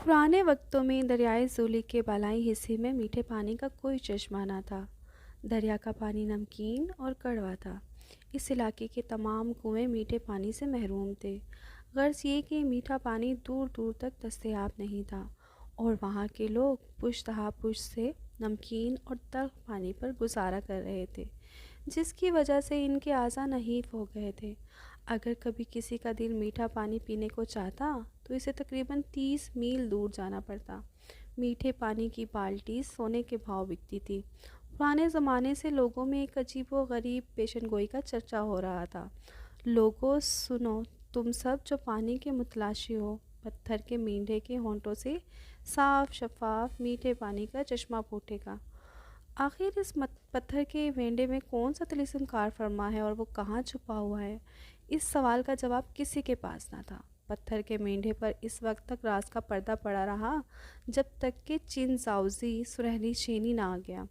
पुराने वक्तों में दरियाए ज़ोली के बालाई हिस्से में मीठे पानी का कोई चश्मा न था। दरिया का पानी नमकीन और कड़वा था। इस इलाके के तमाम कुएं मीठे पानी से महरूम थे। गर्ज ये कि मीठा पानी दूर दूर तक दस्तयाब नहीं था और वहाँ के लोग पुश्तहा पुश्त से नमकीन और तल्ख पानी पर गुजारा कर रहे थे, जिसकी वजह से इनके आज़ा नहीफ हो गए थे। अगर कभी किसी का दिल मीठा पानी पीने को चाहता तो इसे तकरीबन 30 मील दूर जाना पड़ता। मीठे पानी की बाल्टी सोने के भाव बिकती थी। पुराने ज़माने से लोगों में एक अजीब व गरीब पेशन गोई का चर्चा हो रहा था। लोगों सुनो, तुम सब जो पानी के मुतलाशी हो, पत्थर के मींढे के होंठों से साफ शफाफ मीठे पानी का चश्मा फूटेगा। आखिर इस पत्थर के वेंडे में कौन सा तिलिस्म कार फरमा है और वो कहाँ छुपा हुआ है? इस सवाल का जवाब किसी के पास ना था। पत्थर के मेंढे पर इस वक्त तक राज का पर्दा पड़ा रहा जब तक कि चिन जाउजी सुनहरी शेनी ना आ गया।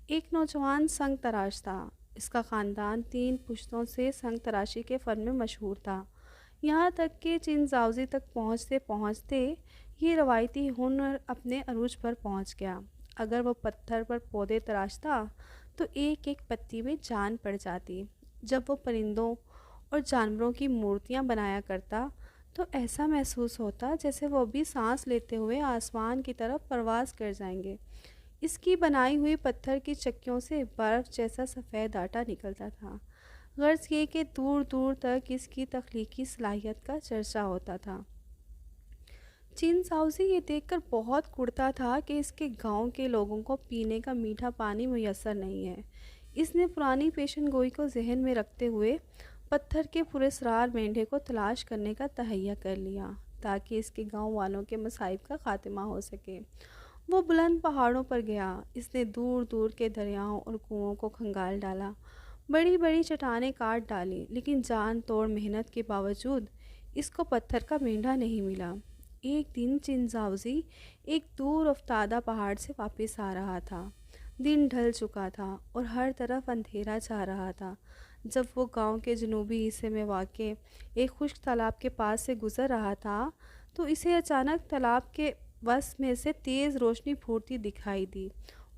एक नौजवान संग तराश था। इसका ख़ानदान 3 पुश्तों से संग तराशी के फ़न में मशहूर था। यहाँ तक कि चिन जाउजी तक पहुँचते पहुँचते ये रवायती हुनर अपने अरूज पर पहुँच गया। अगर वो पत्थर पर पौधे तराशता तो एक एक पत्ती में जान पड़ जाती। जब वो परिंदों और जानवरों की मूर्तियाँ बनाया करता तो ऐसा महसूस होता जैसे वो भी सांस लेते हुए आसमान की तरफ परवाज़ कर जाएंगे। इसकी बनाई हुई पत्थर की चक्कियों से बर्फ़ जैसा सफ़ेद आटा निकलता था। गर्ज ये कि दूर दूर तक इसकी तख्लीकी सलाहियत का चर्चा होता था। चीन साउजी ये देखकर बहुत कुढ़ता था कि इसके गांव के लोगों को पीने का मीठा पानी मुयस्सर नहीं है। इसने पुरानी पेशन गोई को जहन में रखते हुए पत्थर के पुरस्रार मेंढे को तलाश करने का तहैया कर लिया ताकि इसके गांव वालों के मसाइब का खात्मा हो सके। वो बुलंद पहाड़ों पर गया। इसने दूर दूर के दरियाओं और कुओं को खंगाल डाला, बड़ी बड़ी चट्टानें काट डाली, लेकिन जान तोड़ मेहनत के बावजूद इसको पत्थर का मेंढा नहीं मिला। एक दिन चिंजावजी एक दूर अफ्तादा पहाड़ से वापस आ रहा था। दिन ढल चुका था और हर तरफ अंधेरा छा रहा था। जब वो गांव के जनूबी हिस्से में वाक़े एक खुश्क तालाब के पास से गुज़र रहा था तो इसे अचानक तालाब के वस्त में से तेज़ रोशनी फूटती दिखाई दी।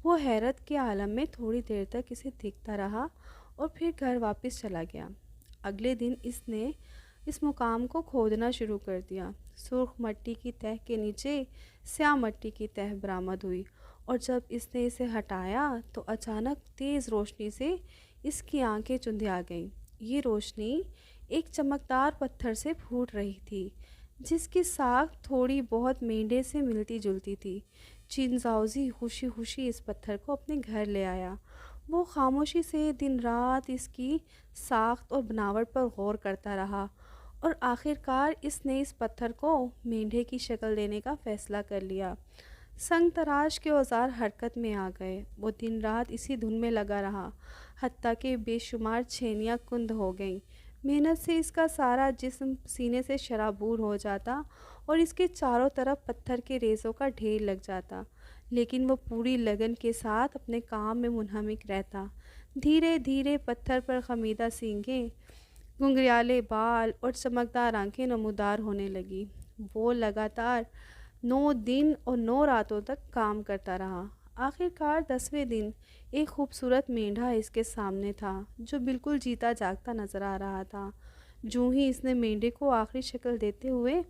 वो हैरत के आलम में थोड़ी देर तक इसे देखता रहा और फिर घर वापस चला गया। अगले दिन इसने इस मुकाम को खोदना शुरू कर दिया। सुर्ख मिट्टी की तह के नीचे स्याह मिट्टी की तह बरामद हुई और जब इसने इसे हटाया तो अचानक तेज़ रोशनी से इसकी आंखें चुंधिया गईं। ये रोशनी एक चमकदार पत्थर से फूट रही थी जिसकी साख थोड़ी बहुत मेंढे से मिलती जुलती थी। चिंजाओजी खुशी खुशी इस पत्थर को अपने घर ले आया। वो खामोशी से दिन रात इसकी साख्त और बनावट पर गौर करता रहा और आखिरकार इसने इस पत्थर को मेंढे की शक्ल देने का फ़ैसला कर लिया। संग तराश के औजार हरकत में आ गए। वो दिन रात इसी धुन में लगा रहा, हत्ता कि बेशुमार छेनियाँ कुंद हो गईं। मेहनत से इसका सारा जिस्म सीने से शराबूर हो जाता और इसके चारों तरफ पत्थर के रेज़ों का ढेर लग जाता, लेकिन वो पूरी लगन के साथ अपने काम में मुनहमिक रहता। धीरे धीरे पत्थर पर खमीदा सींगें, घुंघराले बाल और चमकदार आंखें नमूदार होने लगी। वो लगातार 9 दिन और 9 रातों तक काम करता रहा। आखिरकार 10वें दिन एक खूबसूरत मेंढा इसके सामने था जो बिल्कुल जीता जागता नजर आ रहा था। जूं ही इसने मेंढे को आखिरी शक्ल देते हुए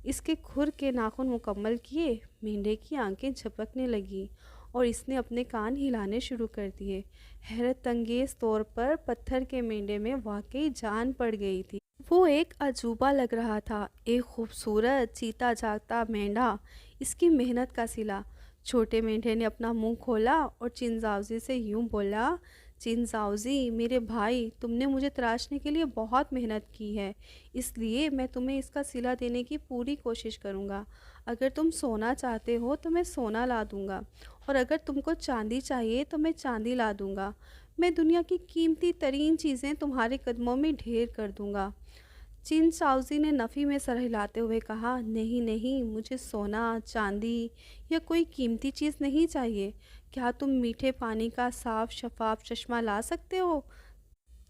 इसके खुर के नाखून मुकम्मल किए, मेंढे की आंखें झपकने लगी और इसने अपने कान हिलाने शुरू कर दिए। हैरत अंगेज तौर पर पत्थर के मेंढे में वाकई जान पड़ गई थी। वो एक अजूबा लग रहा था, एक खूबसूरत चीता जागता मेंढा, इसकी मेहनत का सिला। छोटे मेंढे ने अपना मुंह खोला और चिंजावजी से यूं बोला, चिंजावजी मेरे भाई, तुमने मुझे तराशने के लिए बहुत मेहनत की है, इसलिए मैं तुम्हें इसका सिला देने की पूरी कोशिश करूँगा। अगर तुम सोना चाहते हो तो मैं सोना ला दूँगा और अगर तुमको चांदी चाहिए तो मैं चांदी ला दूँगा। मैं दुनिया की कीमती तरीन चीज़ें तुम्हारे कदमों में ढेर कर दूँगा। चिन साउजी ने नफ़ी में सर हिलाते हुए कहा, नहीं नहीं, मुझे सोना चांदी या कोई कीमती चीज़ नहीं चाहिए। क्या तुम मीठे पानी का साफ शफाफ चश्मा ला सकते हो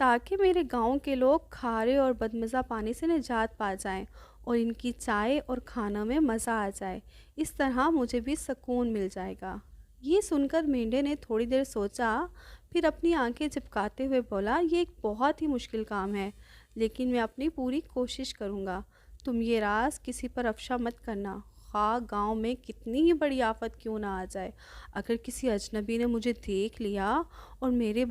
ताकि मेरे गांव के लोग खारे और बदमज़ा पानी से निजात पा जाएं اور ان کی چائے اور کھانا میں مزہ آ جائے، اس طرح مجھے بھی سکون مل جائے گا۔ یہ سن کر مینڈے نے تھوڑی دیر سوچا، پھر اپنی آنکھیں چپکاتے ہوئے بولا، یہ ایک بہت ہی مشکل کام ہے، لیکن میں اپنی پوری کوشش کروں گا۔ تم یہ راز کسی پر افشا مت کرنا، خواہ گاؤں میں کتنی ہی بڑی آفت کیوں نہ آ جائے۔ اگر کسی اجنبی نے مجھے دیکھ لیا اور میرے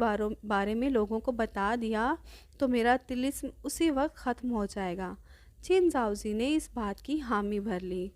بارے میں لوگوں کو بتا دیا تو میرا طلسم اسی وقت ختم ہو جائے گا۔ چین زاؤزی نے اس بات کی حامی بھر لی۔